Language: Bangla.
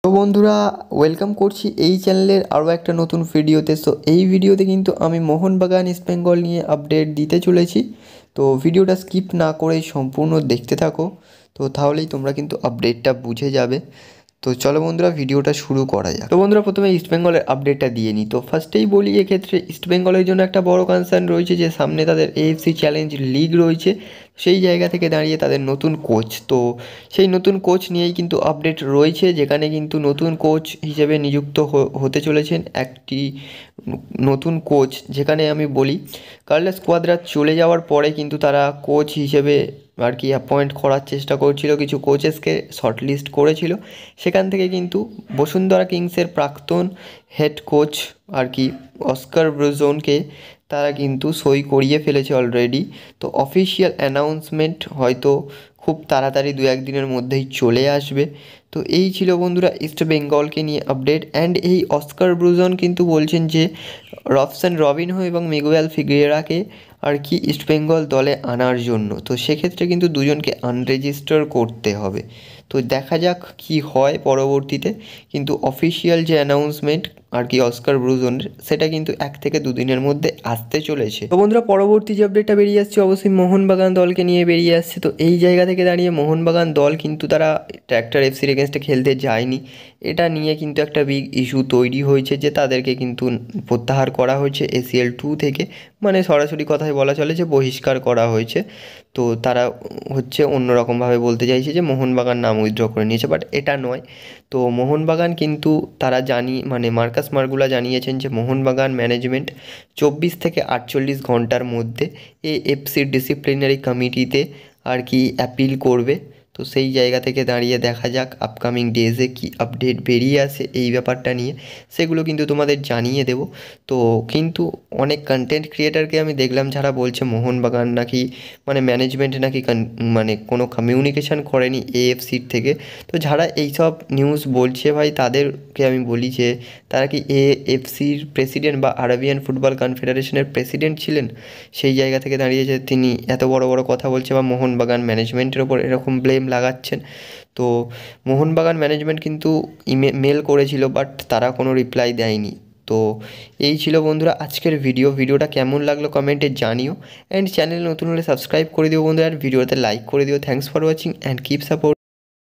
তো বন্ধুরা, ওয়েলকাম করছি এই চ্যানেলের আরও একটা নতুন ভিডিওতে। সো এই ভিডিওতে কিন্তু আমি মোহনবাগান ইস্ট বেঙ্গল নিয়ে আপডেট দিতে চলেছি। তো ভিডিওটা স্কিপ না করেই সম্পূর্ণ দেখতে থাকো, তো তাহলেই তোমরা কিন্তু আপডেটটা বুঝে যাবে। তো চলো বন্ধুরা, ভিডিওটা শুরু করা যাক। তো বন্ধুরা, প্রথমে ইস্টবেঙ্গলের আপডেটটা দিয়ে নিই। তো ফার্স্টেই বলি, এক্ষেত্রে ইস্টবেঙ্গলের জন্য একটা বড় কনসার্ন রয়েছে যে সামনে তাদের এএফসি চ্যালেঞ্জ লিগ রয়েছে। সেই জায়গা থেকে দাঁড়িয়ে তাদের নতুন কোচ, তো সেই নতুন কোচ নিয়েই কিন্তু আপডেট রয়েছে, যেখানে কিন্তু নতুন কোচ হিসেবে নিযুক্ত হতে চলেছেন একটি নতুন কোচ। যেখানে আমি বলি, কার্লোস কোয়াদ্রাস চলে যাওয়ার পরে কিন্তু তারা কোচ হিসেবে আর কি অ্যাপয়েন্ট করার চেষ্টা করছিল, কিছু কোচেসকে শর্টলিস্ট করেছিল। সেখান থেকে কিন্তু বসুন্ধরা কিংসের প্রাক্তন হেড কোচ আর কি অস্কার ব্রুজনকে তারা কিন্তু সই করিয়ে ফেলেছে অলরেডি। তো অফিসিয়াল অ্যানাউন্সমেন্ট হয়তো খুব তাড়াতাড়ি 2-1 দিনের মধ্যেই চলে আসবে। তো এই ছিল বন্ধুরা ইস্ট বেঙ্গলকে নিয়ে আপডেট। অ্যান্ড এই অস্কার ব্রুজন কিন্তু বলছেন যে রবসন রবিনহো এবং মিগুয়েল ফিগুয়েরাকে আর কি ইস্টবেঙ্গল দলে আনার জন্য। তো সেক্ষেত্রে কিন্তু দুজনকে আনরেজিস্টার করতে হবে। তো দেখা যাক কি হয় পরবর্তীতে, কিন্তু অফিসিয়াল যে অ্যানাউন্সমেন্ট আর কি অস্কার ব্রুজনের, সেটা কিন্তু 1 থেকে 2 দিনের মধ্যে আসতে চলেছে। তো বন্ধুরা, পরবর্তী যে আপডেটটা বেরিয়ে আসছে অবশ্যই মোহনবাগান দলকে নিয়ে বেরিয়ে আসছে। তো এই জায়গা থেকে দাঁড়িয়ে মোহনবাগান দল কিন্তু তারা ট্র্যাক্টর এফসির এগেনস্টে খেলতে যায়নি। এটা নিয়ে কিন্তু একটা বিগ ইস্যু তৈরি হয়েছে যে তাদেরকে কিন্তু প্রত্যাহার করা হয়েছে ACL 2 থেকে, মানে সরাসরি কথায় বলা চলে যে বহিষ্কার করা হয়েছে। তো তারা হচ্ছে অন্যরকমভাবে বলতে চাইছে যে মোহনবাগান নাম উইথড্র করে নিয়েছে, বাট এটা নয়। তো মোহনবাগান কিন্তু তারা মানে মার্কাস মার্গুলা জানিয়েছেন যে মোহনবাগান ম্যানেজমেন্ট 24 থেকে 48 ঘন্টার মধ্যে AFC ডিসিপ্লিনারি কমিটিতে আর কি অ্যাপিল করবে। তো সেই জায়গা থেকে দাঁড়িয়ে দেখা যাক আপকামিং ডেজে কি আপডেট বেরিয়ে আসে এই ব্যাপারটা নিয়ে, সেগুলো কিন্তু তোমাদের জানিয়ে দেব। তো কিন্তু অনেক কন্টেন্ট ক্রিয়েটারকে আমি দেখলাম যারা বলছে মোহনবাগান নাকি মানে ম্যানেজমেন্ট নাকি মানে কোনো কমিউনিকেশান করেনি AFCর থেকে। তো যারা এইসব নিউজ বলছে ভাই, তাদেরকে আমি বলি যে তারা কি AFCর প্রেসিডেন্ট বা আরাবিয়ান ফুটবল কনফেডারেশনের প্রেসিডেন্ট ছিলেন? সেই জায়গা থেকে দাঁড়িয়ে যে তিনি এত বড় বড় কথা বলছে বা মোহনবাগান ম্যানেজমেন্টের ওপর এরকম ব্লেম লাগাচ্ছেন। তো মোহনবাগান ম্যানেজমেন্ট কিন্তু মেল করেছিল, বাট তারা কোনো রিপ্লাই দেয়নি। তো এই ছিল বন্ধুরা আজকের ভিডিওটা কেমন লাগলো কমেন্টে জানিও। অ্যান্ড চ্যানেল নতুন হলে সাবস্ক্রাইব করে দিও বন্ধুরা, আর ভিডিওতে লাইক করে দিও। Thanks for watching and keep support.